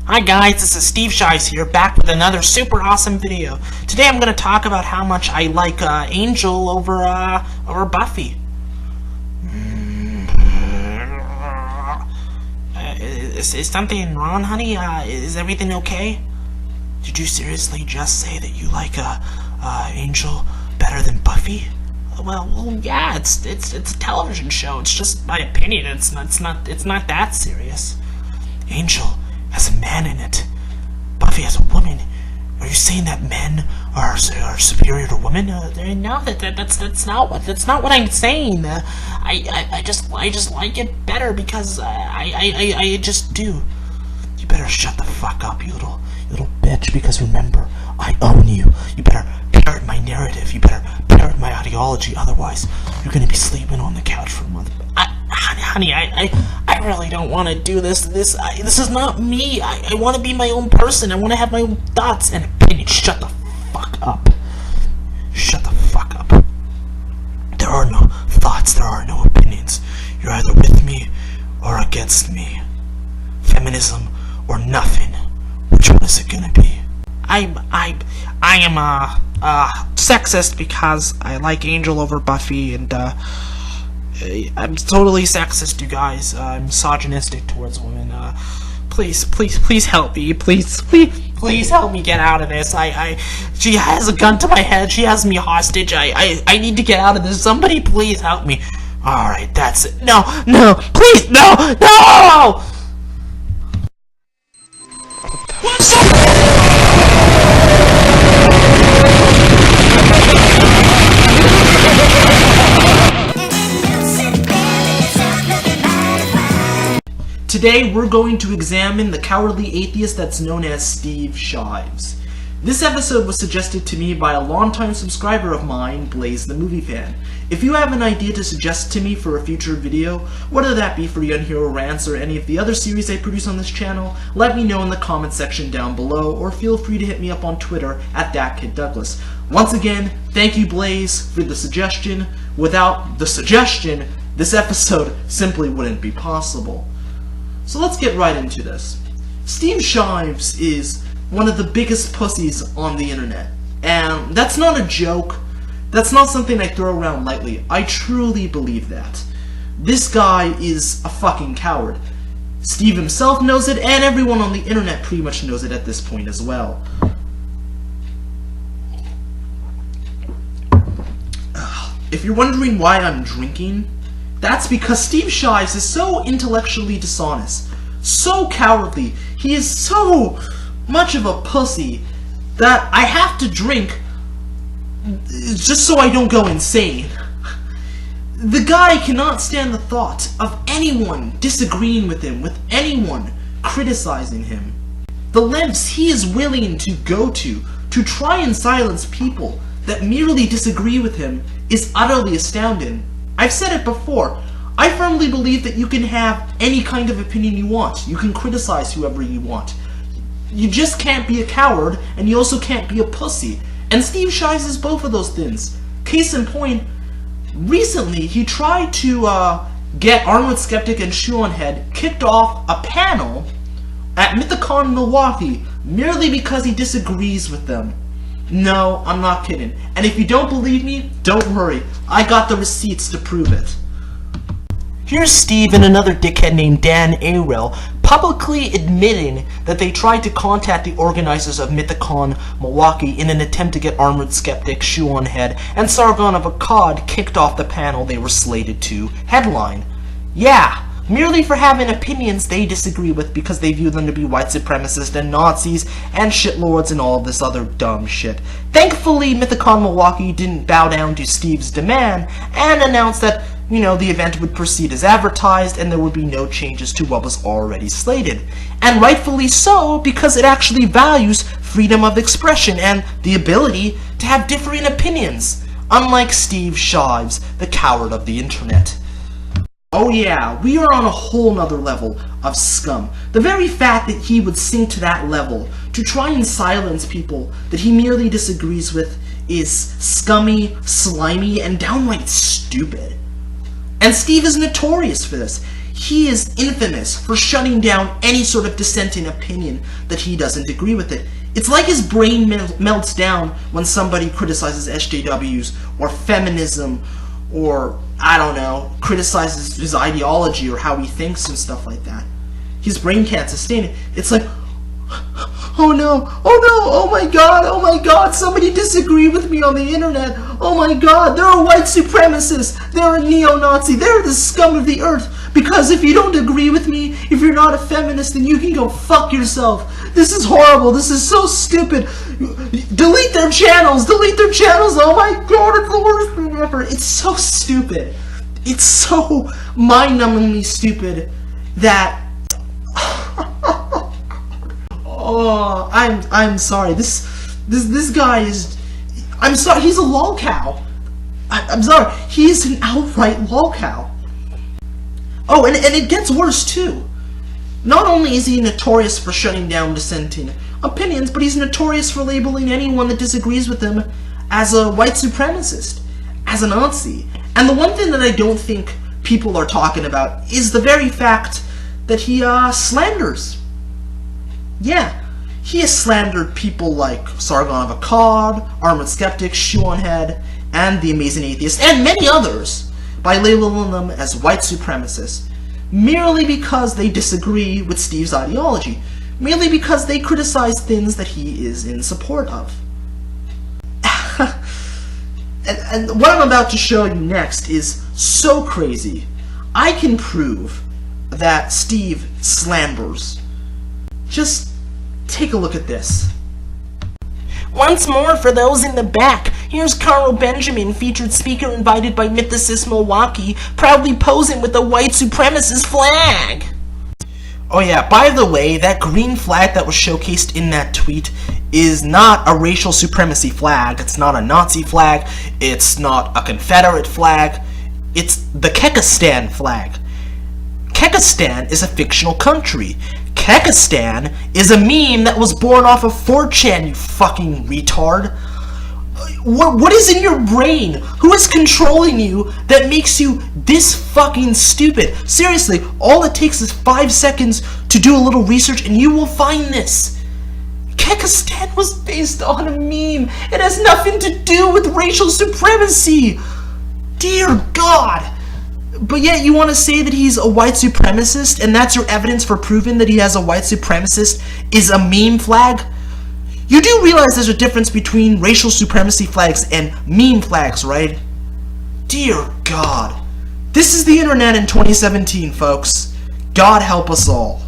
Hi guys, this is Steve Shives here, back with another super awesome video. Today I'm going to talk about how much I like Angel over Buffy. Is something wrong, honey? Is everything okay? Did you seriously just say that you like Angel better than Buffy? Well, yeah, it's a television show. It's just my opinion. It's not that serious. Angel has a man in it. Buffy has a woman. Are you saying that men are superior to women? No, that's not what I'm saying. I just like it better because I just do. You better shut the fuck up, you little bitch. Because remember, I own you. You better parrot my narrative. You better parrot my ideology. Otherwise, you're gonna be sleeping on the couch for a month. Honey, I really don't want to do this. This is not me. I want to be my own person. I want to have my own thoughts and opinions. Shut the fuck up. Shut the fuck up. There are no thoughts. There are no opinions. You're either with me or against me. Feminism or nothing. Which one is it gonna be? I am sexist because I like Angel over Buffy, and I'm totally sexist, you guys. I'm misogynistic towards women. Please help me. Please help me get out of this. She has a gun to my head. She has me hostage. I need to get out of this. Somebody please help me. Alright, that's it. No, please, no! What's up? Today, we're going to examine the cowardly atheist that's known as Steve Shives. This episode was suggested to me by a longtime subscriber of mine, Blaze the Movie Fan. If you have an idea to suggest to me for a future video, whether that be for Young Hero Rants or any of the other series I produce on this channel, let me know in the comment section down below, or feel free to hit me up on Twitter at ThatKidDouglas. Once again, thank you, Blaze, for the suggestion. Without the suggestion, this episode simply wouldn't be possible. So let's get right into this. Steve Shives is one of the biggest pussies on the internet. And that's not a joke. That's not something I throw around lightly. I truly believe that. This guy is a fucking coward. Steve himself knows it, and everyone on the internet pretty much knows it at this point as well. If you're wondering why I'm drinking, that's because Steve Shives is so intellectually dishonest, so cowardly, he is so much of a pussy that I have to drink just so I don't go insane. The guy cannot stand the thought of anyone disagreeing with him, with anyone criticizing him. The lengths he is willing to go to try and silence people that merely disagree with him is utterly astounding. I've said it before, I firmly believe that you can have any kind of opinion you want. You can criticize whoever you want. You just can't be a coward, and you also can't be a pussy. And Steve Shives is both of those things. Case in point, recently he tried to get Armored Skeptic and Shoeonhead kicked off a panel at Mythicon Milwaukee merely because he disagrees with them. No, I'm not kidding. And if you don't believe me, don't worry. I got the receipts to prove it. Here's Steve and another dickhead named Dan Arel publicly admitting that they tried to contact the organizers of Mythicon Milwaukee in an attempt to get Armored Skeptic, Shoeonhead, and Sargon of Akkad kicked off the panel they were slated to headline. Yeah, merely for having opinions they disagree with because they view them to be white supremacists and Nazis and shitlords and all of this other dumb shit. Thankfully, Mythicon Milwaukee didn't bow down to Steve's demand and announced that, the event would proceed as advertised and there would be no changes to what was already slated. And rightfully so, because it actually values freedom of expression and the ability to have differing opinions, unlike Steve Shives, the coward of the internet. Oh yeah, we are on a whole nother level of scum. The very fact that he would sink to that level to try and silence people that he merely disagrees with is scummy, slimy, and downright stupid. And Steve is notorious for this. he is infamous for shutting down any sort of dissenting opinion that he doesn't agree with it. It's like his brain melts down when somebody criticizes SJWs or feminism or, I don't know, criticizes his ideology or how he thinks and stuff like that. His brain can't sustain it. It's like, oh no, oh my god, somebody disagreed with me on the internet. Oh my god, they're a white supremacist, they're a neo-Nazi, they're the scum of the earth. Because if you don't agree with me, if you're not a feminist, then you can go fuck yourself. This is horrible, this is so stupid. Delete their channels, oh my god, it's the worst thing ever. It's so stupid. It's so mind-numbingly stupid that... Oh, I'm sorry. This guy is... I'm sorry, he's a lolcow. I'm sorry, he's an outright lolcow. Oh, and it gets worse too. Not only is he notorious for shutting down dissenting opinions, but he's notorious for labeling anyone that disagrees with him as a white supremacist, as a Nazi. And the one thing that I don't think people are talking about is the very fact that he slanders. Yeah, he has slandered people like Sargon of Akkad, Armored Skeptic, Shoe on Head, and The Amazing Atheist, and many others, by labeling them as white supremacists, merely because they disagree with Steve's ideology, merely because they criticize things that he is in support of. and what I'm about to show you next is so crazy. I can prove that Steve slanders. Just take a look at this. Once more, for those in the back, here's Carl Benjamin, featured speaker invited by Mythicist Milwaukee, proudly posing with the white supremacist flag. Oh yeah, by the way, that green flag that was showcased in that tweet is not a racial supremacy flag, it's not a Nazi flag, it's not a Confederate flag, it's the Kekistan flag. Kekistan is a fictional country. Kekistan is a meme that was born off of 4chan, you fucking retard. What is in your brain? Who is controlling you that makes you this fucking stupid? Seriously, all it takes is 5 seconds to do a little research and you will find this. Kekistan was based on a meme. It has nothing to do with racial supremacy. Dear God. But yet you want to say that he's a white supremacist, and that's your evidence for proving that he has a white supremacist is a meme flag? You do realize there's a difference between racial supremacy flags and meme flags, right? Dear God. This is the internet in 2017, folks. God help us all.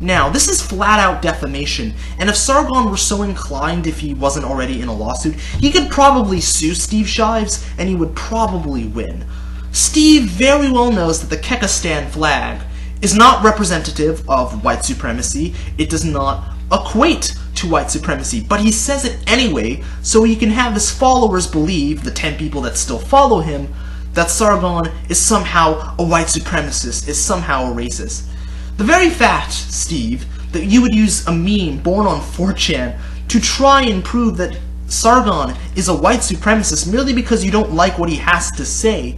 Now, this is flat-out defamation, and if Sargon were so inclined, if he wasn't already in a lawsuit, he could probably sue Steve Shives, and he would probably win. Steve very well knows that the Kekistan flag is not representative of white supremacy. It does not equate to white supremacy, but he says it anyway so he can have his followers believe, the 10 people that still follow him, that Sargon is somehow a white supremacist, is somehow a racist. The very fact, Steve, that you would use a meme born on 4chan to try and prove that Sargon is a white supremacist merely because you don't like what he has to say,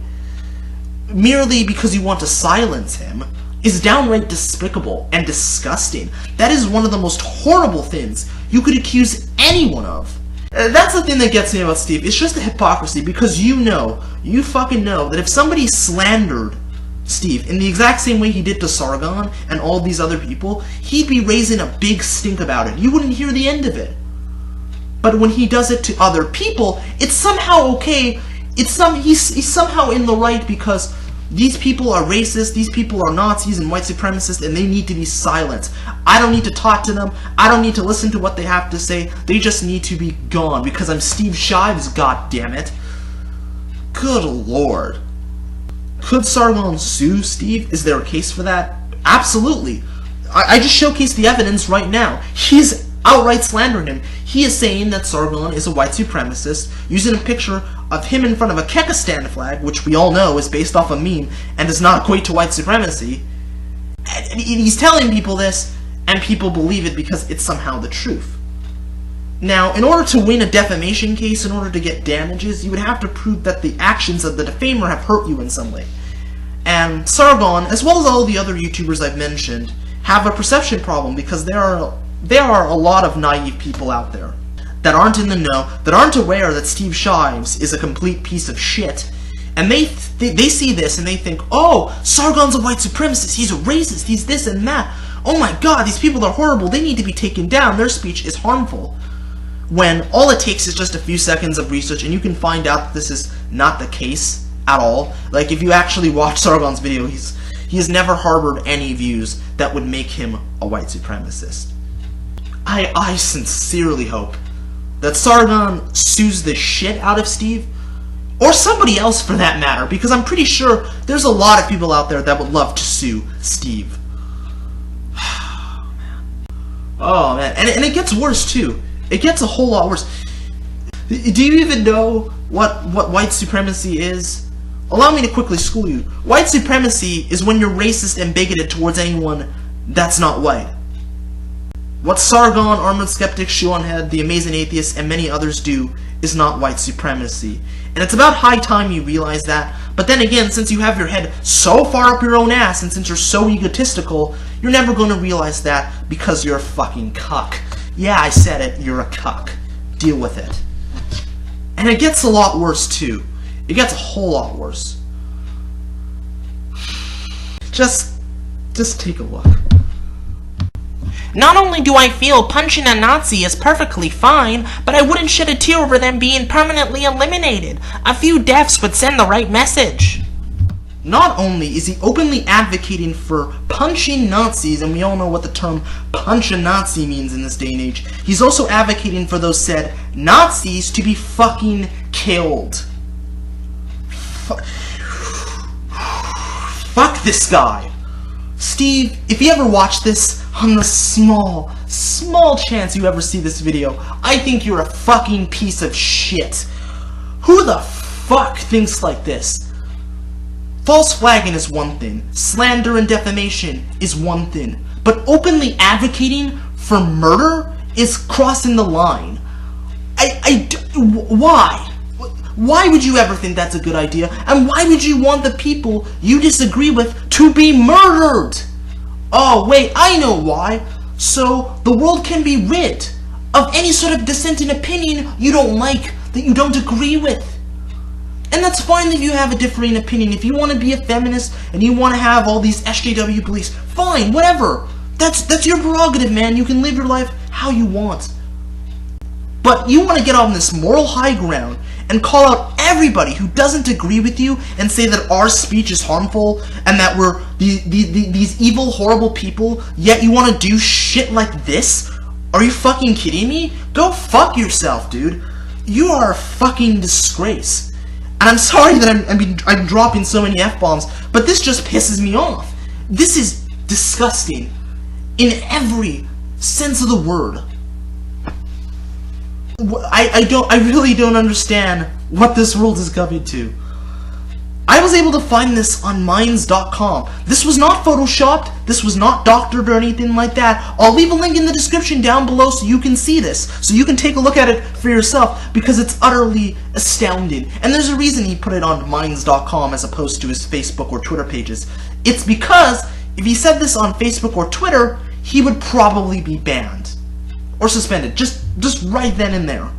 merely because you want to silence him, is downright despicable and disgusting. That is one of the most horrible things you could accuse anyone of. That's the thing that gets me about Steve. It's just the hypocrisy, because you fucking know that if somebody slandered Steve in the exact same way he did to Sargon and all these other people, he'd be raising a big stink about it. You wouldn't hear the end of it. But when he does it to other people, it's somehow okay. He's somehow in the right because these people are racist, these people are Nazis and white supremacists, and they need to be silenced. I don't need to talk to them, I don't need to listen to what they have to say, they just need to be gone because I'm Steve Shives, goddammit. Good lord. Could Sargon sue Steve? Is there a case for that? Absolutely. I just showcased the evidence right now. He's outright slandering him. He is saying that Sargon is a white supremacist, using a picture of him in front of a Kekistan flag, which we all know is based off a meme and does not equate to white supremacy. And he's telling people this, and people believe it because it's somehow the truth. Now, in order to win a defamation case, in order to get damages, you would have to prove that the actions of the defamer have hurt you in some way. And Sargon, as well as all the other YouTubers I've mentioned, have a perception problem because there are a lot of naive people out there that aren't in the know, that aren't aware that Steve Shives is a complete piece of shit, and they see this and they think, oh, Sargon's a white supremacist, he's a racist, he's this and that, oh my god, these people are horrible, they need to be taken down, their speech is harmful. When all it takes is just a few seconds of research and you can find out that this is not the case at all. Like, if you actually watch Sargon's video, he has never harbored any views that would make him a white supremacist. I sincerely hope that Sargon sues the shit out of Steve, or somebody else for that matter, because I'm pretty sure there's a lot of people out there that would love to sue Steve. Oh man, and it gets worse too. It gets a whole lot worse. Do you even know what white supremacy is? Allow me to quickly school you. White supremacy is when you're racist and bigoted towards anyone that's not white. What Sargon, Armored Skeptic, Shoeonhead, The Amazing Atheist, and many others do is not white supremacy. And it's about high time you realize that. But then again, since you have your head so far up your own ass, and since you're so egotistical, you're never going to realize that because you're a fucking cuck. Yeah, I said it, you're a cuck. Deal with it. And it gets a lot worse too. It gets a whole lot worse. Just take a look. Not only do I feel punching a Nazi is perfectly fine, but I wouldn't shed a tear over them being permanently eliminated. A few deaths would send the right message. Not only is he openly advocating for punching Nazis, and we all know what the term punch a Nazi means in this day and age, he's also advocating for those said Nazis to be fucking killed. Fuck this guy. Steve, if you ever watch this, on the small chance you ever see this video, I think you're a fucking piece of shit. Who the fuck thinks like this? False flagging is one thing, slander and defamation is one thing, but openly advocating for murder is crossing the line. Why? Why would you ever think that's a good idea? And why would you want the people you disagree with to be murdered? Oh, wait, I know why. So the world can be rid of any sort of dissenting opinion you don't like, that you don't agree with. And that's fine if you have a differing opinion. If you want to be a feminist and you want to have all these SJW beliefs, fine, whatever. That's your prerogative, man. You can live your life how you want. But you want to get on this moral high ground and call out everybody who doesn't agree with you and say that our speech is harmful and that we're these evil, horrible people, yet you want to do shit like this? Are you fucking kidding me? Go fuck yourself, dude. You are a fucking disgrace. And I'm sorry that I'm dropping so many F-bombs, but this just pisses me off. This is disgusting in every sense of the word. I really don't understand what this world is coming to. I was able to find this on minds.com. This was not photoshopped, this was not doctored or anything like that. I'll leave a link in the description down below so you can see this, so you can take a look at it for yourself, because it's utterly astounding. And there's a reason he put it on minds.com as opposed to his Facebook or Twitter pages. It's because if he said this on Facebook or Twitter, he would probably be banned or suspended, just right then and there,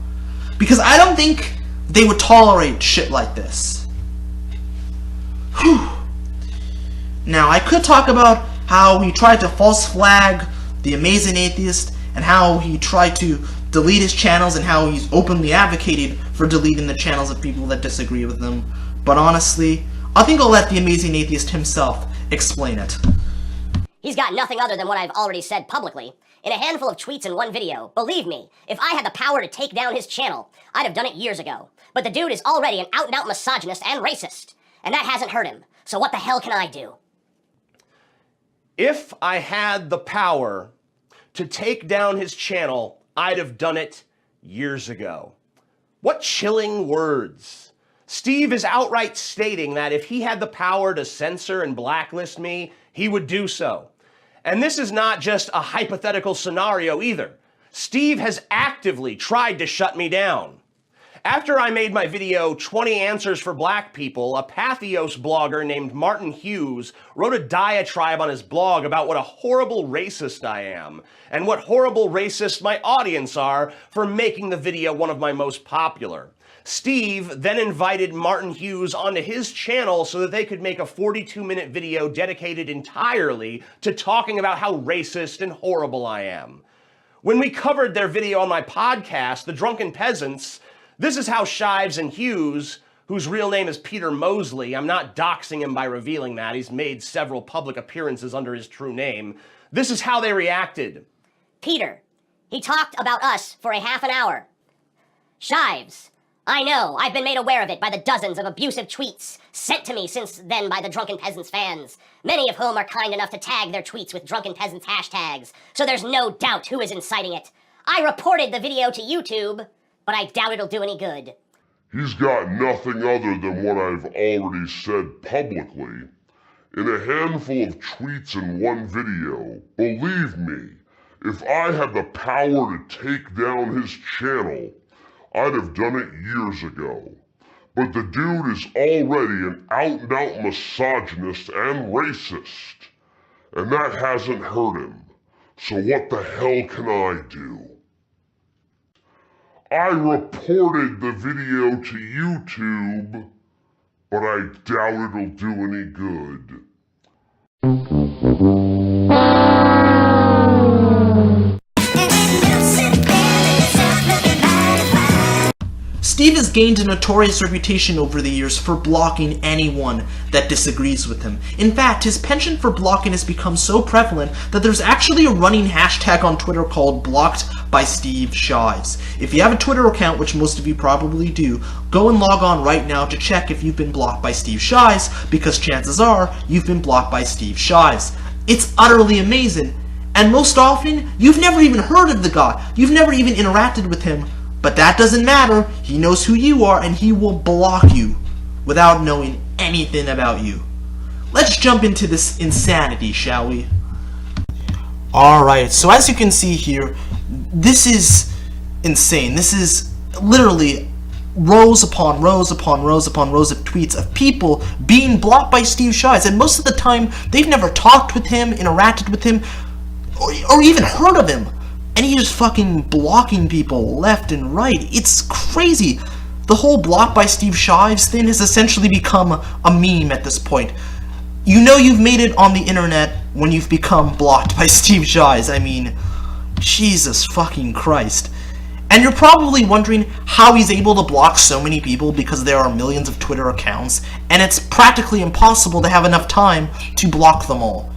because I don't think they would tolerate shit like this. Whew. Now, I could talk about how he tried to false flag The Amazing Atheist, and how he tried to delete his channels, and how he's openly advocated for deleting the channels of people that disagree with him. But honestly, I think I'll let The Amazing Atheist himself explain it. He's got nothing other than what I've already said publicly, in a handful of tweets in one video. Believe me, if I had the power to take down his channel, I'd have done it years ago. But the dude is already an out-and-out misogynist and racist, and that hasn't hurt him. So what the hell can I do? If I had the power to take down his channel, I'd have done it years ago. What chilling words. Steve is outright stating that if he had the power to censor and blacklist me, he would do so. And this is not just a hypothetical scenario either. Steve has actively tried to shut me down. After I made my video 20 Answers for Black People, a Pathos blogger named Martin Hughes wrote a diatribe on his blog about what a horrible racist I am, and what horrible racist my audience are for making the video one of my most popular. Steve then invited Martin Hughes onto his channel so that they could make a 42-minute video dedicated entirely to talking about how racist and horrible I am. When we covered their video on my podcast, The Drunken Peasants, this is how Shives and Hughes, whose real name is Peter Mosley, I'm not doxing him by revealing that, he's made several public appearances under his true name, this is how they reacted. Peter, he talked about us for a half an hour. Shives, I know, I've been made aware of it by the dozens of abusive tweets sent to me since then by the Drunken Peasants fans, many of whom are kind enough to tag their tweets with Drunken Peasants hashtags, so there's no doubt who is inciting it. I reported the video to YouTube, but I doubt it'll do any good. He's got nothing other than what I've already said publicly. In a handful of tweets and one video, believe me, if I had the power to take down his channel, I'd have done it years ago. But the dude is already an out-and-out misogynist and racist, and that hasn't hurt him. So what the hell can I do? I reported the video to YouTube, but I doubt it'll do any good. Steve has gained a notorious reputation over the years for blocking anyone that disagrees with him. In fact, his penchant for blocking has become so prevalent that there's actually a running hashtag on Twitter called Blocked by Steve Shives. If you have a Twitter account, which most of you probably do, go and log on right now to check if you've been blocked by Steve Shives, because chances are you've been blocked by Steve Shives. It's utterly amazing, and most often, you've never even heard of the guy. You've never even interacted with him. But that doesn't matter. He knows who you are, and he will block you without knowing anything about you. Let's jump into this insanity, shall we? Alright, so as you can see here, this is insane. This is literally rows upon rows upon rows upon rows of tweets of people being blocked by Steve Shives, and most of the time, they've never talked with him, interacted with him, or even heard of him. And he's just fucking blocking people left and right. It's crazy. The whole block by Steve Shives thing has essentially become a meme at this point. You know you've made it on the internet when you've become blocked by Steve Shives. I mean, Jesus fucking Christ. And you're probably wondering how he's able to block so many people, because there are millions of Twitter accounts, and it's practically impossible to have enough time to block them all.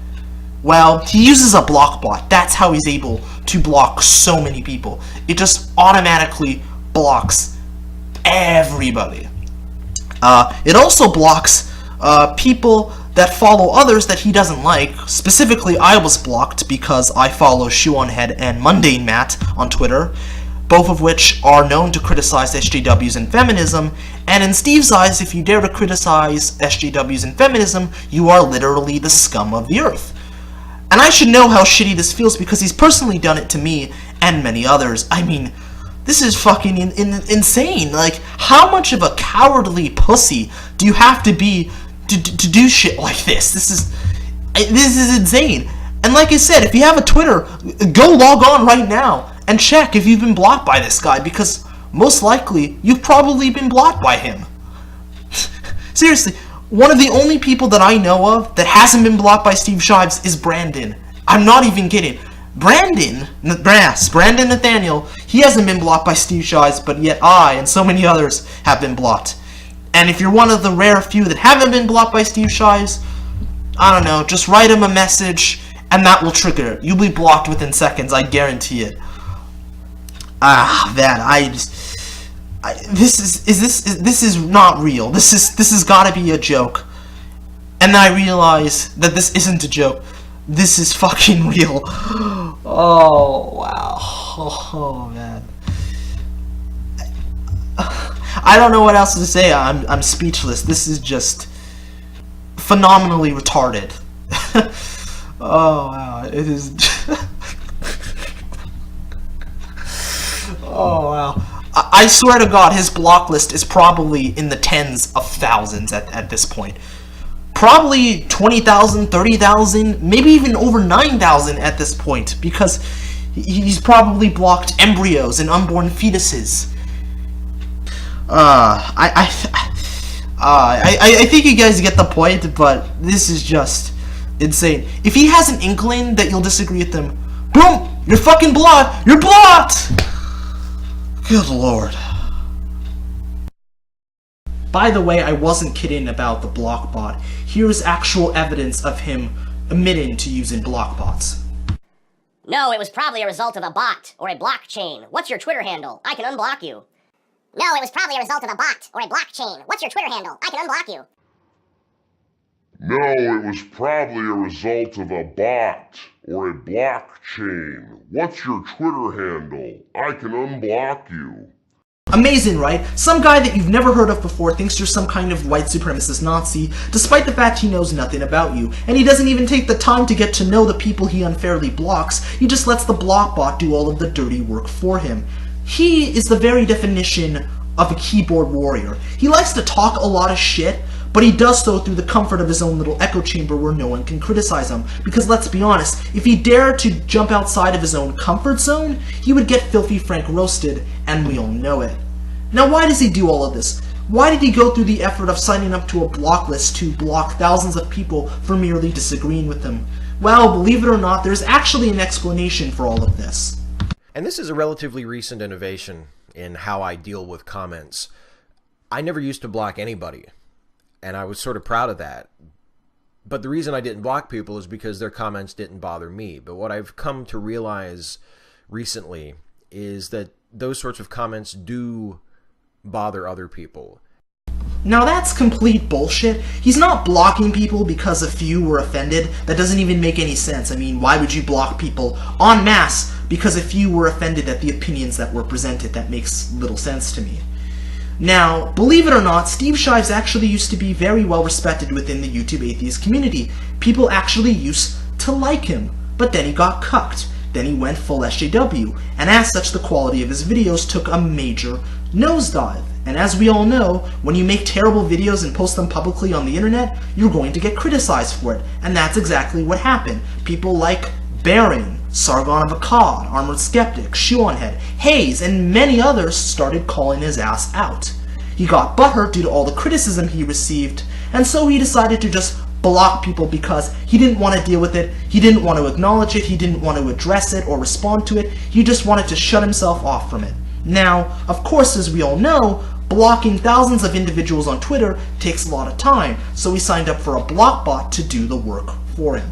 Well, he uses a block bot. That's how he's able to block so many people. It just automatically blocks everybody. It also blocks people that follow others that he doesn't like. Specifically, I was blocked because I follow Shoe on Head and Mundane Matt on Twitter, both of which are known to criticize SJWs and feminism, and in Steve's eyes, if you dare to criticize SJWs and feminism, you are literally the scum of the earth. And I should know how shitty this feels because he's personally done it to me and many others. I mean, this is fucking insane. Like, how much of a cowardly pussy do you have to be to do shit like this? This is insane. And like I said, if you have a Twitter, go log on right now and check if you've been blocked by this guy, because most likely you've probably been blocked by him. Seriously. One of the only people that I know of that hasn't been blocked by Steve Shives is Brandon. I'm not even kidding. Brandon Nathaniel, he hasn't been blocked by Steve Shives, but yet I and so many others have been blocked. And if you're one of the rare few that haven't been blocked by Steve Shives, I don't know, just write him a message and that will trigger it. You'll be blocked within seconds, I guarantee it. This is not real. This has got to be a joke. And then I realize that this isn't a joke. This is fucking real. Oh wow. Oh man. I don't know what else to say. I'm speechless. This is just phenomenally retarded. Oh wow. It is. Oh wow. I swear to God, his block list is probably in the tens of thousands at this point. Probably 20,000, 30,000, maybe even over 9,000 at this point, because he's probably blocked embryos and unborn fetuses. I think you guys get the point, but this is just insane. If he has an inkling that you'll disagree with him, boom, you're fucking blocked. You're blocked. Good lord. By the way, I wasn't kidding about the block bot. Here's actual evidence of him admitting to using block bots. No, it was probably a result of a bot or a blockchain. What's your Twitter handle? I can unblock you. No, it was probably a result of a bot or a blockchain. What's your Twitter handle? I can unblock you. No, it was probably a result of a bot or a blockchain. What's your Twitter handle? I can unblock you. Amazing, right? Some guy that you've never heard of before thinks you're some kind of white supremacist Nazi, despite the fact he knows nothing about you, and he doesn't even take the time to get to know the people he unfairly blocks. He just lets the block bot do all of the dirty work for him. He is the very definition of a keyboard warrior. He likes to talk a lot of shit, but he does so through the comfort of his own little echo chamber where no one can criticize him. Because let's be honest, if he dared to jump outside of his own comfort zone, he would get Filthy Frank roasted, and we all know it. Now why does he do all of this? Why did he go through the effort of signing up to a block list to block thousands of people for merely disagreeing with him? Well, believe it or not, there's actually an explanation for all of this. And this is a relatively recent innovation in how I deal with comments. I never used to block anybody, and I was sort of proud of that. But the reason I didn't block people is because their comments didn't bother me. But what I've come to realize recently is that those sorts of comments do bother other people. Now that's complete bullshit. He's not blocking people because a few were offended. That doesn't even make any sense. I mean, why would you block people en masse because a few were offended at the opinions that were presented? That makes little sense to me. Now, believe it or not, Steve Shives actually used to be very well respected within the YouTube atheist community. People actually used to like him, but then he got cucked. Then he went full SJW, and as such the quality of his videos took a major nosedive. And as we all know, when you make terrible videos and post them publicly on the internet, you're going to get criticized for it. And that's exactly what happened. People like Baron, Sargon of Akkad, Armored Skeptic, Shoeonhead, Hayes, and many others started calling his ass out. He got butthurt due to all the criticism he received, and so he decided to just block people because he didn't want to deal with it, he didn't want to acknowledge it, he didn't want to address it or respond to it, he just wanted to shut himself off from it. Now, of course, as we all know, blocking thousands of individuals on Twitter takes a lot of time, so he signed up for a block bot to do the work for him.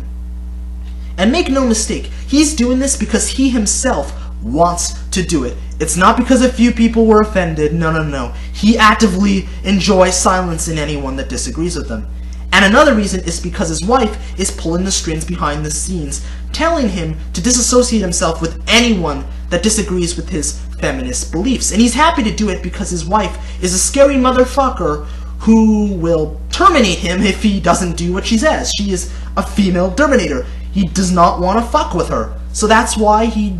And make no mistake, he's doing this because he himself wants to do it. It's not because a few people were offended, no. He actively enjoys silencing anyone that disagrees with him. And another reason is because his wife is pulling the strings behind the scenes, telling him to disassociate himself with anyone that disagrees with his feminist beliefs. And he's happy to do it because his wife is a scary motherfucker who will terminate him if he doesn't do what she says. She is a female terminator. He does not want to fuck with her. So that's why he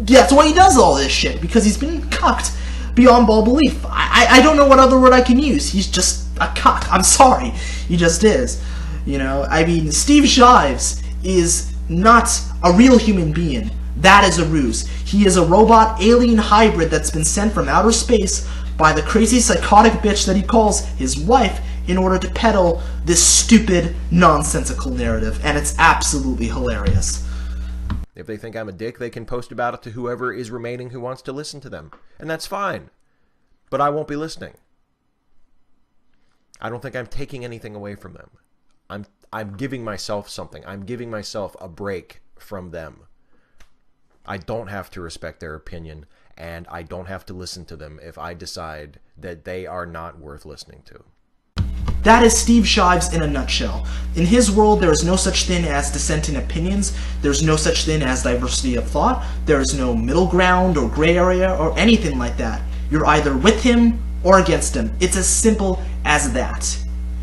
does all this shit, because he's been cucked beyond all belief. I don't know what other word I can use. He's just a cuck. I'm sorry. He just is. You know, I mean, Steve Shives is not a real human being. That is a ruse. He is a robot alien hybrid that's been sent from outer space by the crazy psychotic bitch that he calls his wife in order to peddle this stupid, nonsensical narrative, and it's absolutely hilarious. If they think I'm a dick, they can post about it to whoever is remaining who wants to listen to them. And that's fine. But I won't be listening. I don't think I'm taking anything away from them. I'm giving myself something. I'm giving myself a break from them. I don't have to respect their opinion, and I don't have to listen to them if I decide that they are not worth listening to. That is Steve Shives in a nutshell. In his world, there is no such thing as dissenting opinions. There's no such thing as diversity of thought. There is no middle ground or gray area or anything like that. You're either with him or against him. It's as simple as that.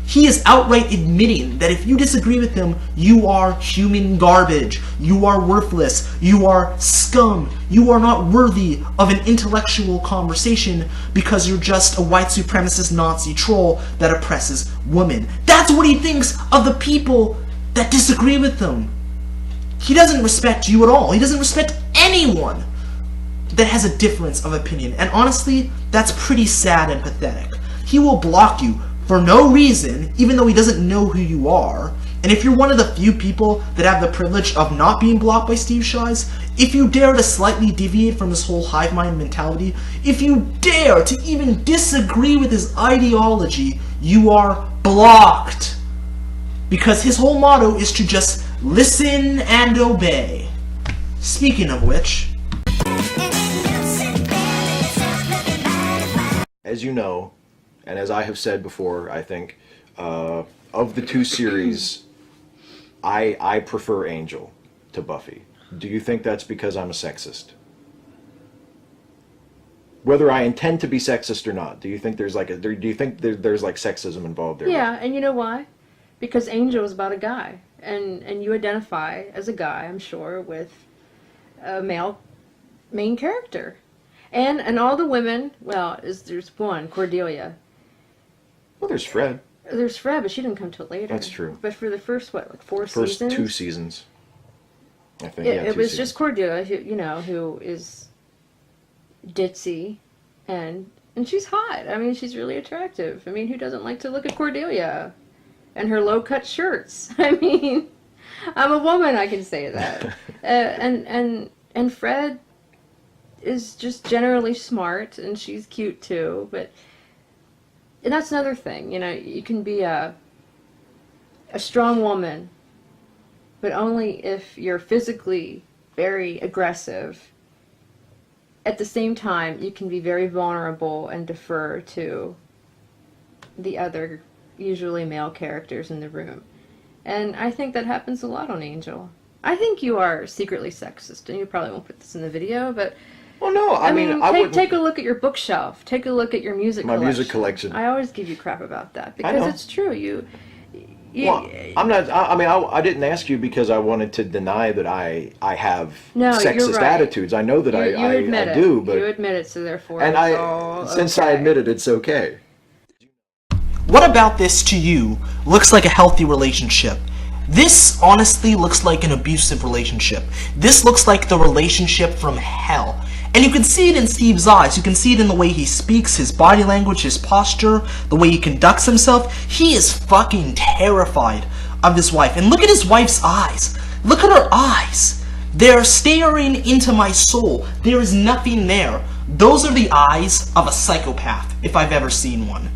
He is outright admitting that if you disagree with him, you are human garbage, you are worthless, you are scum, you are not worthy of an intellectual conversation because you're just a white supremacist Nazi troll that oppresses women. That's what he thinks of the people that disagree with him. He doesn't respect you at all. He doesn't respect anyone that has a difference of opinion. And honestly, that's pretty sad and pathetic. He will block you for no reason, even though he doesn't know who you are. And if you're one of the few people that have the privilege of not being blocked by Steve Shives, if you dare to slightly deviate from his whole hive mind mentality, if you dare to even disagree with his ideology, you are blocked. Because his whole motto is to just listen and obey. Speaking of which, as you know, and as I have said before, I think, of the two series, I prefer Angel to Buffy. Do you think that's because I'm a sexist? Whether I intend to be sexist or not, do you think there's like there's like sexism involved there? Yeah, and you know why? Because Angel is about a guy, and you identify as a guy, I'm sure, with a male main character. And all the women, well, there's one, Cordelia. Well, there's Fred. There's Fred, but she didn't come till later. That's true. But for the first, what, like four First seasons? 2 seasons. I think, It was just Cordelia, who is ditzy, and she's hot. I mean, she's really attractive. I mean, who doesn't like to look at Cordelia? And her low-cut shirts. I mean, I'm a woman, I can say that. And Fred is just generally smart, and she's cute too, and that's another thing, you can be a strong woman, but only if you're physically very aggressive. At the same time, you can be very vulnerable and defer to the other, usually male characters in the room. And I think that happens a lot on Angel. I think you are secretly sexist, and you probably won't put this in the video, but well, no, I mean, take a look at your bookshelf. Take a look at your music collection. My music collection. I always give you crap about that because it's true. Well, I'm not. I mean, I didn't ask you because I wanted to deny that I have sexist attitudes. I know that I do, but you admit it, so therefore. And since I admit it, it's okay. what about this to you looks like a healthy relationship? This honestly looks like an abusive relationship. This looks like the relationship from hell. And you can see it in Steve's eyes. You can see it in the way he speaks, his body language, his posture, the way he conducts himself. He is fucking terrified of his wife. And look at his wife's eyes. Look at her eyes. They're staring into my soul. There is nothing there. Those are the eyes of a psychopath, if I've ever seen one.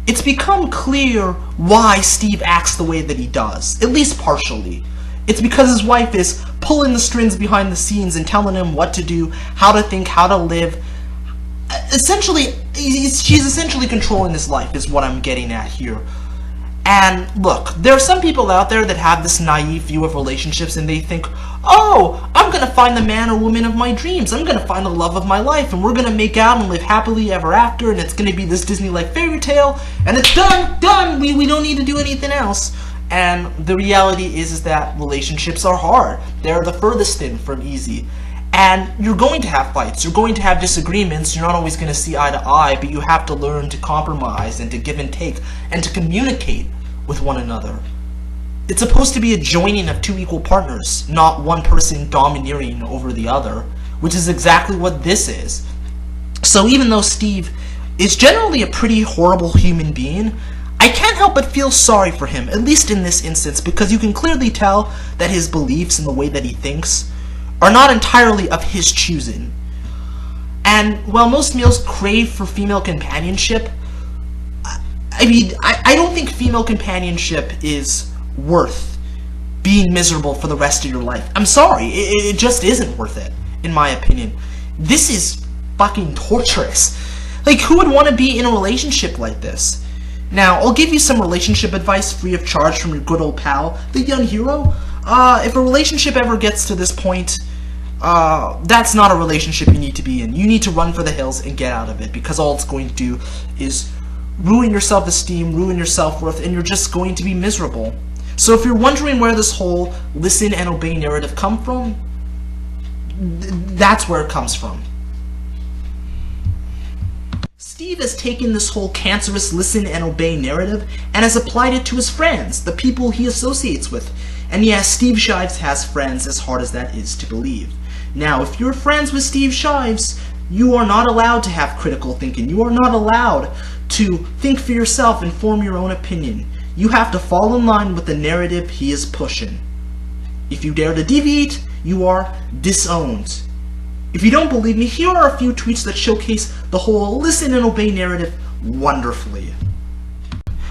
It's become clear why Steve acts the way that he does, at least partially. It's because his wife is pulling the strings behind the scenes and telling him what to do, how to think, how to live. Essentially, she's essentially controlling his life, is what I'm getting at here. And look, there are some people out there that have this naive view of relationships and they think, oh, I'm going to find the man or woman of my dreams. I'm going to find the love of my life and we're going to make out and live happily ever after and it's going to be this Disney-like fairy tale and it's done. We don't need to do anything else. And the reality is that relationships are hard. They're the furthest thing from easy. And you're going to have fights, you're going to have disagreements, you're not always going to see eye to eye, but you have to learn to compromise and to give and take and to communicate with one another. It's supposed to be a joining of two equal partners, not one person domineering over the other, which is exactly what this is. So even though Steve is generally a pretty horrible human being, I can't help but feel sorry for him, at least in this instance, because you can clearly tell that his beliefs and the way that he thinks are not entirely of his choosing. And while most males crave for female companionship, I don't think female companionship is worth being miserable for the rest of your life. I'm sorry, it just isn't worth it, in my opinion. This is fucking torturous. Like, who would want to be in a relationship like this? Now, I'll give you some relationship advice free of charge from your good old pal, the young hero. If a relationship ever gets to this point, that's not a relationship you need to be in. You need to run for the hills and get out of it, because all it's going to do is ruin your self-esteem, ruin your self-worth, and you're just going to be miserable. So if you're wondering where this whole listen and obey narrative come from, that's where it comes from. Steve has taken this whole cancerous listen and obey narrative and has applied it to his friends, the people he associates with. And yes, Steve Shives has friends, as hard as that is to believe. Now, if you're friends with Steve Shives, you are not allowed to have critical thinking. You are not allowed to think for yourself and form your own opinion. You have to fall in line with the narrative he is pushing. If you dare to deviate, you are disowned. If you don't believe me, here are a few tweets that showcase the whole listen and obey narrative wonderfully.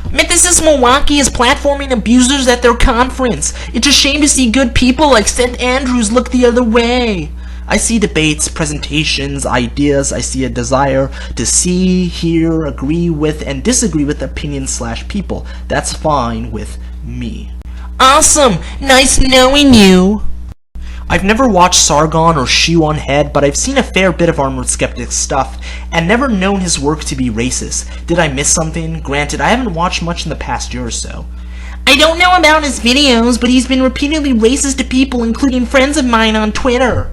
Mythicist Milwaukee is platforming abusers at their conference. It's a shame to see good people like Seth Andrews look the other way. I see debates, presentations, ideas. I see a desire to see, hear, agree with, and disagree with opinions/people. That's fine with me. Awesome! Nice knowing you! I've never watched Sargon or Shoe on Head, but I've seen a fair bit of Armored Skeptic's stuff, and never known his work to be racist. Did I miss something? Granted, I haven't watched much in the past year or so. I don't know about his videos, but he's been repeatedly racist to people, including friends of mine on Twitter.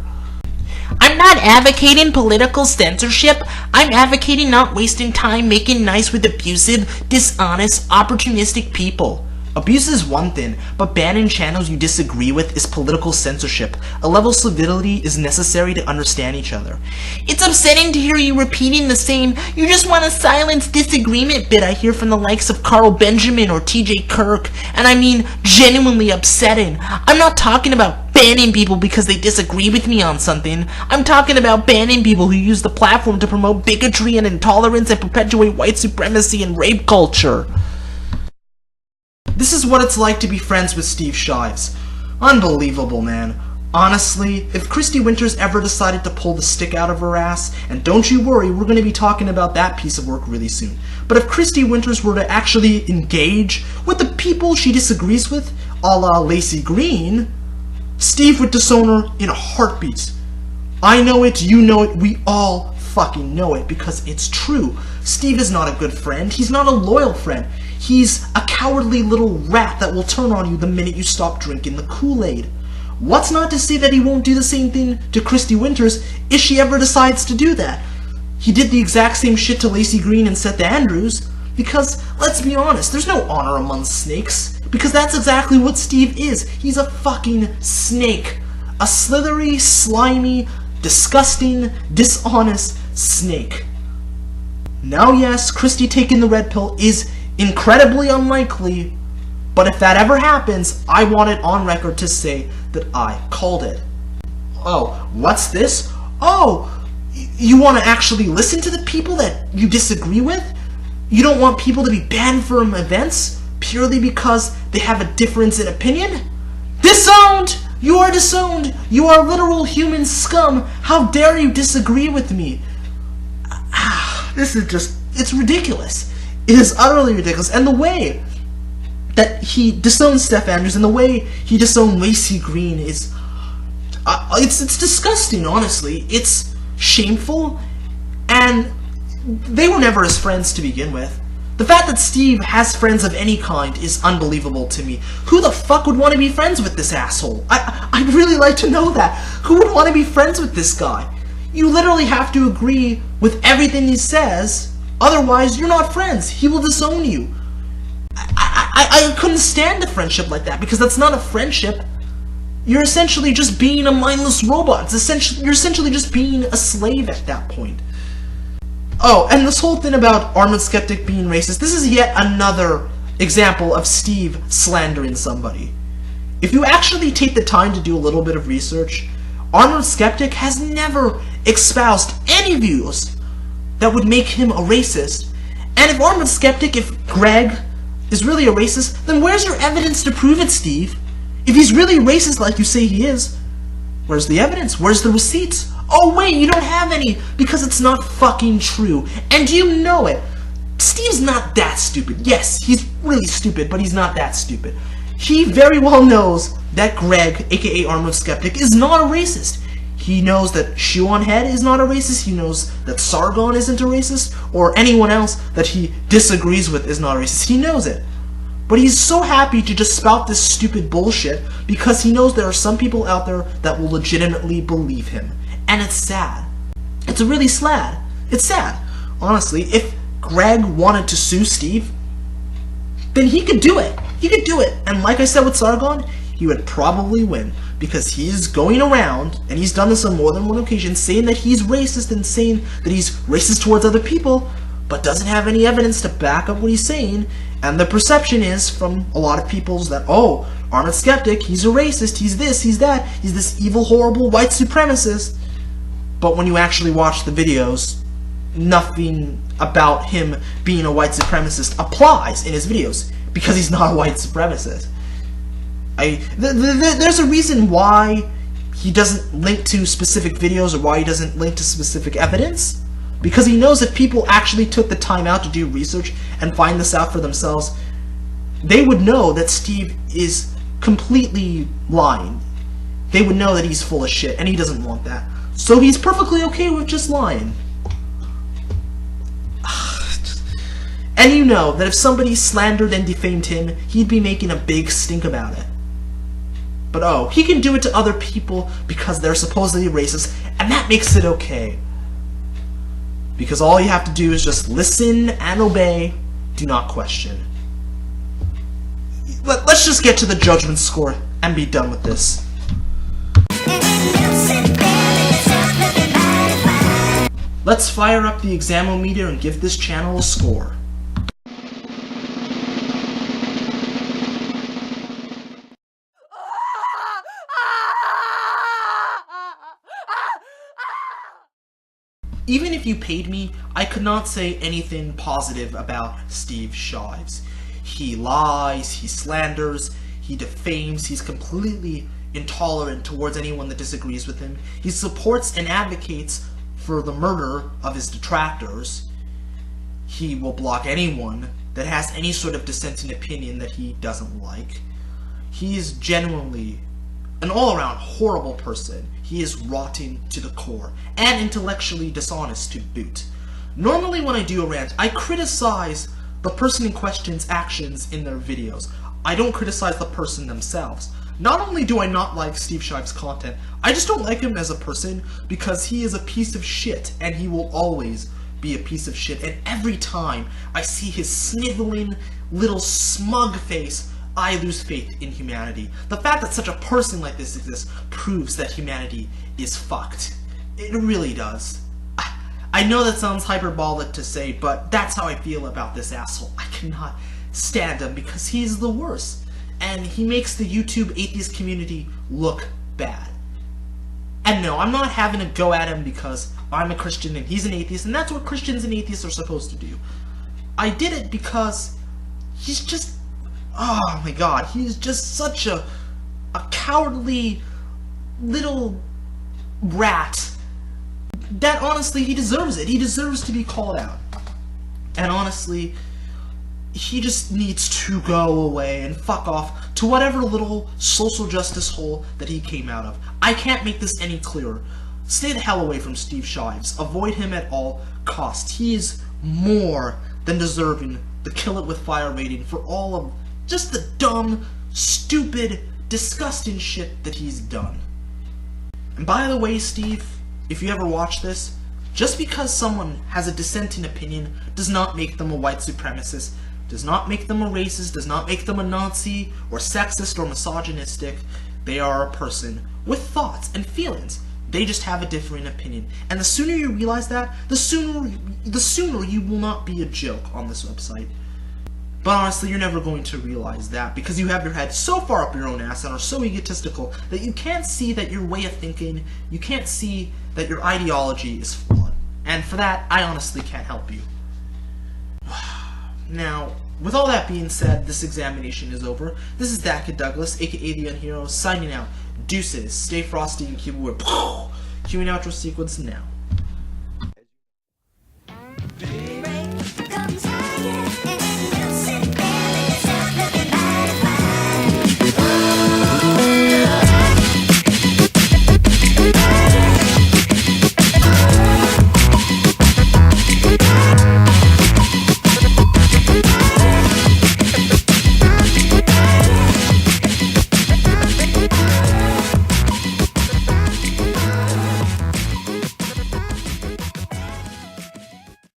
I'm not advocating political censorship. I'm advocating not wasting time making nice with abusive, dishonest, opportunistic people. Abuse is one thing, but banning channels you disagree with is political censorship. A level of civility is necessary to understand each other. It's upsetting to hear you repeating the same "you just want to silence disagreement" bit I hear from the likes of Carl Benjamin or TJ Kirk, and I mean genuinely upsetting. I'm not talking about banning people because they disagree with me on something. I'm talking about banning people who use the platform to promote bigotry and intolerance and perpetuate white supremacy and rape culture. This is what it's like to be friends with Steve Shives. Unbelievable, man. Honestly, if Christy Winters ever decided to pull the stick out of her ass, and don't you worry, we're going to be talking about that piece of work really soon, but if Christy Winters were to actually engage with the people she disagrees with, a la Lacey Green, Steve would disown her in a heartbeat. I know it, you know it, we all fucking know it, because it's true. Steve is not a good friend. He's not a loyal friend. He's a cowardly little rat that will turn on you the minute you stop drinking the Kool-Aid. What's not to say that he won't do the same thing to Christy Winters if she ever decides to do that? He did the exact same shit to Lacey Green and Seth Andrews, because, let's be honest, there's no honor among snakes, because that's exactly what Steve is. He's a fucking snake. A slithery, slimy, disgusting, dishonest snake. Now yes, Christy taking the red pill is incredibly unlikely, but if that ever happens, I want it on record to say that I called it. Oh, what's this? Oh, you want to actually listen to the people that you disagree with? You don't want people to be banned from events purely because they have a difference in opinion? Disowned! You are disowned! You are literal human scum! How dare you disagree with me? This is just, it's ridiculous. It is utterly ridiculous. And the way that he disowned Steph Andrews and the way he disowned Lacey Green is, it's disgusting, honestly. It's shameful, and they were never his friends to begin with. The fact that Steve has friends of any kind is unbelievable to me. Who the fuck would want to be friends with this asshole? I'd really like to know that. Who would want to be friends with this guy? You literally have to agree with everything he says, otherwise you're not friends. He will disown you. I couldn't stand a friendship like that, because that's not a friendship. You're essentially just being a mindless robot. You're essentially just being a slave at that point. Oh, and this whole thing about Armored Skeptic being racist, this is yet another example of Steve slandering somebody. If you actually take the time to do a little bit of research, Armored Skeptic has never espoused any views that would make him a racist. And if Armored Skeptic, if Greg is really a racist, then where's your evidence to prove it, Steve? If he's really racist like you say he is, where's the evidence? Where's the receipts? Oh wait, you don't have any, because it's not fucking true. And you know it. Steve's not that stupid. Yes, he's really stupid, but he's not that stupid. He very well knows that Greg, aka Armored Skeptic, is not a racist. He knows that Shoe on Head is not a racist. He knows that Sargon isn't a racist, or anyone else that he disagrees with is not a racist. He knows it. But he's so happy to just spout this stupid bullshit because he knows there are some people out there that will legitimately believe him. And it's sad. It's really sad. It's sad. Honestly, if Greg wanted to sue Steve, then he could do it. He could do it. And like I said with Sargon, he would probably win. Because he's going around, and he's done this on more than one occasion, saying that he's racist and saying that he's racist towards other people, but doesn't have any evidence to back up what he's saying. And the perception is from a lot of people that, oh, Arnold Skeptic, he's a racist, he's this, he's that, he's this evil, horrible white supremacist. But when you actually watch the videos, nothing about him being a white supremacist applies in his videos, because he's not a white supremacist. There's a reason why he doesn't link to specific videos or why he doesn't link to specific evidence. Because he knows if people actually took the time out to do research and find this out for themselves, they would know that Steve is completely lying. They would know that he's full of shit, and he doesn't want that. So he's perfectly okay with just lying. And you know that if somebody slandered and defamed him, he'd be making a big stink about it. But oh, he can do it to other people because they're supposedly racist, and that makes it okay. Because all you have to do is just listen and obey, do not question. Let's just get to the judgment score and be done with this. Let's fire up the examometer and give this channel a score. Even if you paid me, I could not say anything positive about Steve Shives. He lies, he slanders, he defames, he's completely intolerant towards anyone that disagrees with him. He supports and advocates for the murder of his detractors. He will block anyone that has any sort of dissenting opinion that he doesn't like. He is genuinely an all-around horrible person. He is rotten to the core, and intellectually dishonest to boot. Normally when I do a rant, I criticize the person in question's actions in their videos. I don't criticize the person themselves. Not only do I not like Steve Shives' content, I just don't like him as a person because he is a piece of shit, and he will always be a piece of shit. And every time I see his sniveling little smug face, I lose faith in humanity. The fact that such a person like this exists proves that humanity is fucked. It really does. I know that sounds hyperbolic to say, but that's how I feel about this asshole. I cannot stand him because he's the worst. And he makes the YouTube atheist community look bad. And no, I'm not having a go at him because I'm a Christian and he's an atheist, and that's what Christians and atheists are supposed to do. I did it because he's just... oh my god, he's just such a cowardly little rat that honestly he deserves it. He deserves to be called out. And honestly, he just needs to go away and fuck off to whatever little social justice hole that he came out of. I can't make this any clearer. Stay the hell away from Steve Shives. Avoid him at all costs. He is more than deserving the kill it with fire rating for all of just the dumb, stupid, disgusting shit that he's done. And by the way, Steve, if you ever watch this, just because someone has a dissenting opinion does not make them a white supremacist, does not make them a racist, does not make them a Nazi, or sexist, or misogynistic. They are a person with thoughts and feelings. They just have a differing opinion. And the sooner you realize that, the sooner you will not be a joke on this website. But honestly, you're never going to realize that because you have your head so far up your own ass and are so egotistical that you can't see that your way of thinking, you can't see that your ideology is flawed. And for that, I honestly can't help you. Now, with all that being said, this examination is over. This is that kid Douglas, aka the Unhero, signing out. Deuces, stay frosty and keep away. Cueing outro sequence now.